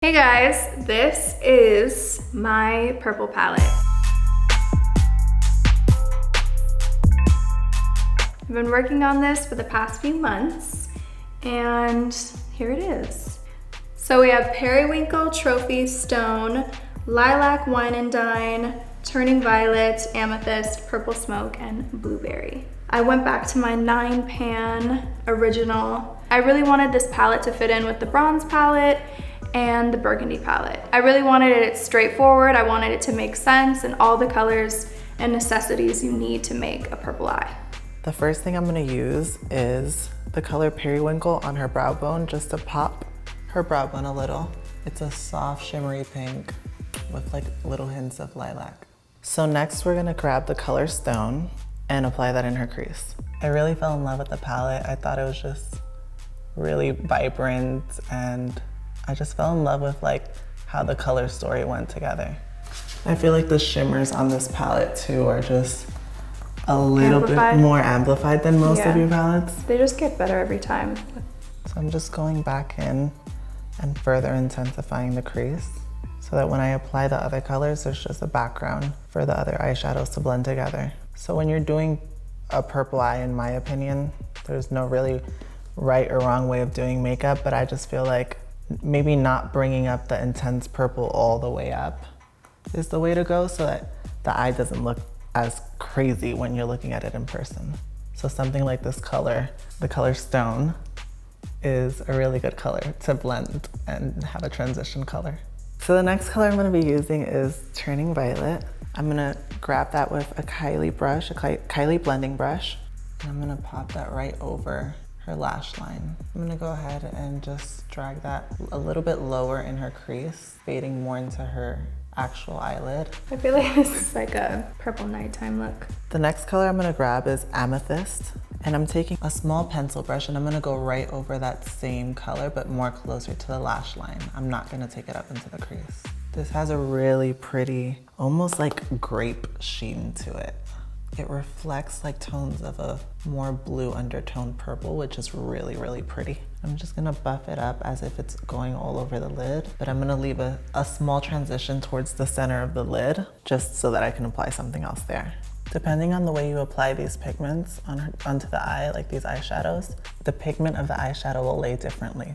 Hey guys, this is my purple palette. I've been working on this for the past few months and here it is. So we have Periwinkle, Trophy, Stone, Lilac, Wine and Dine, Turning Violet, Amethyst, Purple Smoke, and Blueberry. I went back to my 9-pan original. I really wanted this palette to fit in with the bronze palette and the burgundy palette. I really wanted it straightforward. I wanted it to make sense and all the colors and necessities you need to make a purple eye. The first thing I'm gonna use is the color Periwinkle on her brow bone just to pop her brow bone a little. It's a soft shimmery pink with like little hints of lilac. So next we're gonna grab the color Stone and apply that in her crease. I really fell in love with the palette. I thought it was just really vibrant and I just fell in love with like how the color story went together. I feel like the shimmers on this palette too are just a little bit more amplified than most of your palettes. They just get better every time. So I'm just going back in and further intensifying the crease so that when I apply the other colors, there's just a background for the other eyeshadows to blend together. So when you're doing a purple eye, in my opinion, there's no really right or wrong way of doing makeup, but I just feel like maybe not bringing up the intense purple all the way up is the way to go so that the eye doesn't look as crazy when you're looking at it in person. So something like this color, the color Stone, is a really good color to blend and have a transition color. So the next color I'm gonna be using is Turning Violet. I'm gonna grab that with a Kylie brush, a Kylie blending brush, and I'm gonna pop that right over her lash line. I'm gonna go ahead and just drag that a little bit lower in her crease, fading more into her actual eyelid. I feel like this is like a purple nighttime look. The next color I'm gonna grab is Amethyst, and I'm taking a small pencil brush and I'm gonna go right over that same color, but more closer to the lash line. I'm not gonna take it up into the crease. This has a really pretty, almost like grape sheen to it. It reflects like tones of a more blue undertone purple, which is really, really pretty. I'm just gonna buff it up as if it's going all over the lid, but I'm gonna leave a small transition towards the center of the lid, just so that I can apply something else there. Depending on the way you apply these pigments onto the eye, like these eyeshadows, the pigment of the eyeshadow will lay differently.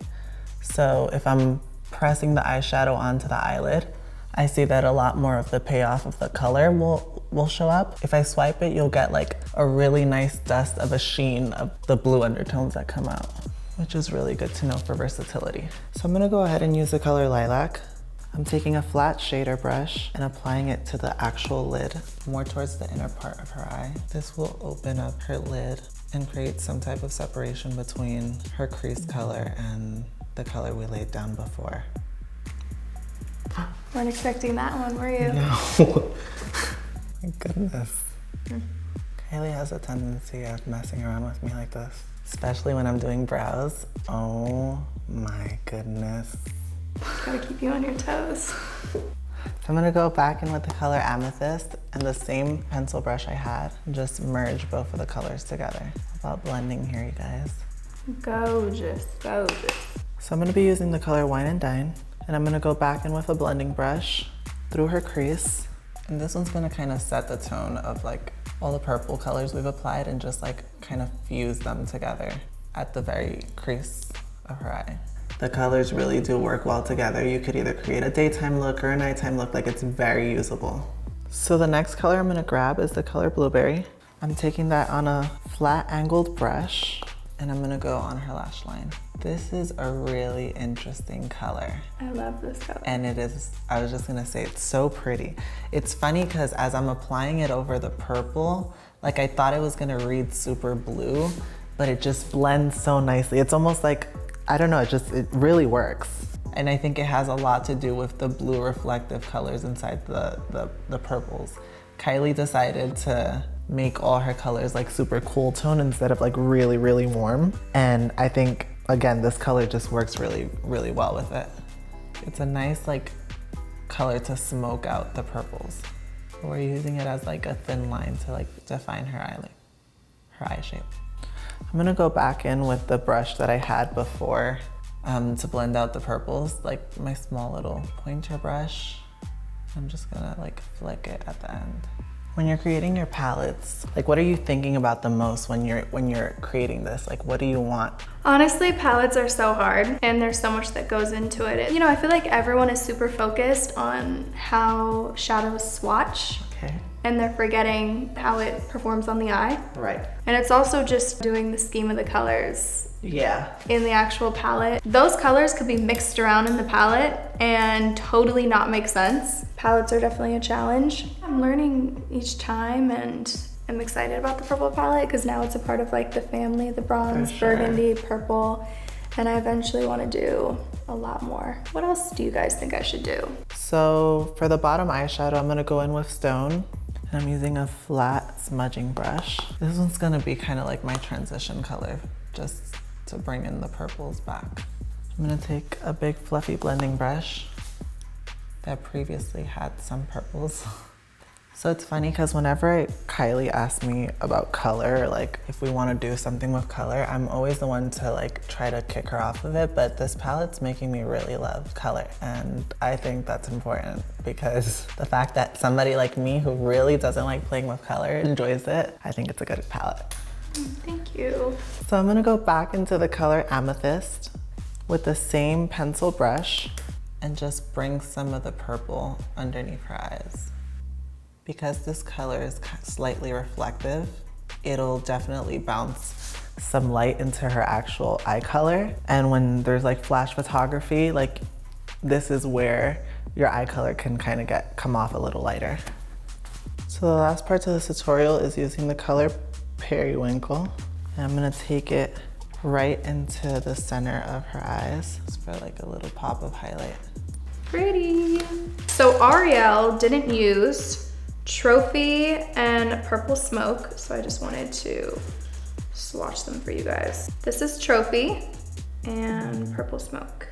So if I'm pressing the eyeshadow onto the eyelid, I see that a lot more of the payoff of the color will show up. If I swipe it, you'll get like a really nice dust of a sheen of the blue undertones that come out, which is really good to know for versatility. So I'm gonna go ahead and use the color Lilac. I'm taking a flat shader brush and applying it to the actual lid, more towards the inner part of her eye. This will open up her lid and create some type of separation between her crease color and the color we laid down before. Weren't expecting that one, were you? No. My goodness. Kylie has a tendency of messing around with me like this, especially when I'm doing brows. Oh my goodness. Gotta keep you on your toes. So I'm gonna go back in with the color Amethyst and the same pencil brush I had and just merge both of the colors together. About blending here, you guys. Gorgeous, gorgeous. So I'm gonna be using the color Wine and Dine, and I'm gonna go back in with a blending brush through her crease. And this one's gonna kind of set the tone of like all the purple colors we've applied and just like kind of fuse them together at the very crease of her eye. The colors really do work well together. You could either create a daytime look or a nighttime look, like it's very usable. So the next color I'm gonna grab is the color Blueberry. I'm taking that on a flat angled brush and I'm gonna go on her lash line. This is a really interesting color. I love this color. And it is, I was just gonna say, it's so pretty. It's funny because as I'm applying it over the purple, like I thought it was gonna read super blue, but it just blends so nicely. It's almost like, I don't know, it really works. And I think it has a lot to do with the blue reflective colors inside the purples. Kylie decided to make all her colors like super cool tone instead of like really, really warm. And I think, again, this color just works really, really well with it. It's a nice like color to smoke out the purples. We're using it as like a thin line to like define her eye shape. I'm gonna go back in with the brush that I had before to blend out the purples, like my small little pointer brush. I'm just gonna like flick it at the end. When you're creating your palettes, like what are you thinking about the most when you're creating this? Like what do you want? Honestly, palettes are so hard and there's so much that goes into it. You know, I feel like everyone is super focused on how shadows swatch. Okay. And they're forgetting how it performs on the eye. Right. And it's also just doing the scheme of the colors. Yeah. In the actual palette. Those colors could be mixed around in the palette and totally not make sense. Palettes are definitely a challenge. I'm learning each time and I'm excited about the purple palette because now it's a part of like the family, the bronze, burgundy, purple, and I eventually want to do a lot more. What else do you guys think I should do? So for the bottom eyeshadow, I'm gonna go in with Stone. And I'm using a flat smudging brush. This one's gonna be kind of like my transition color, just to bring in the purples back. I'm gonna take a big fluffy blending brush that previously had some purples. So it's funny because whenever Kylie asks me about color, like if we want to do something with color, I'm always the one to like try to kick her off of it, but this palette's making me really love color. And I think that's important because the fact that somebody like me who really doesn't like playing with color enjoys it, I think it's a good palette. Thank you. So I'm gonna go back into the color Amethyst with the same pencil brush and just bring some of the purple underneath her eyes. Because this color is slightly reflective, it'll definitely bounce some light into her actual eye color. And when there's like flash photography, like this is where your eye color can kind of come off a little lighter. So the last part of this tutorial is using the color Periwinkle. And I'm gonna take it right into the center of her eyes just for like a little pop of highlight. Pretty. So Ariel didn't use Trophy and Purple Smoke, so I just wanted to swatch them for you guys. This is Trophy and Purple Smoke.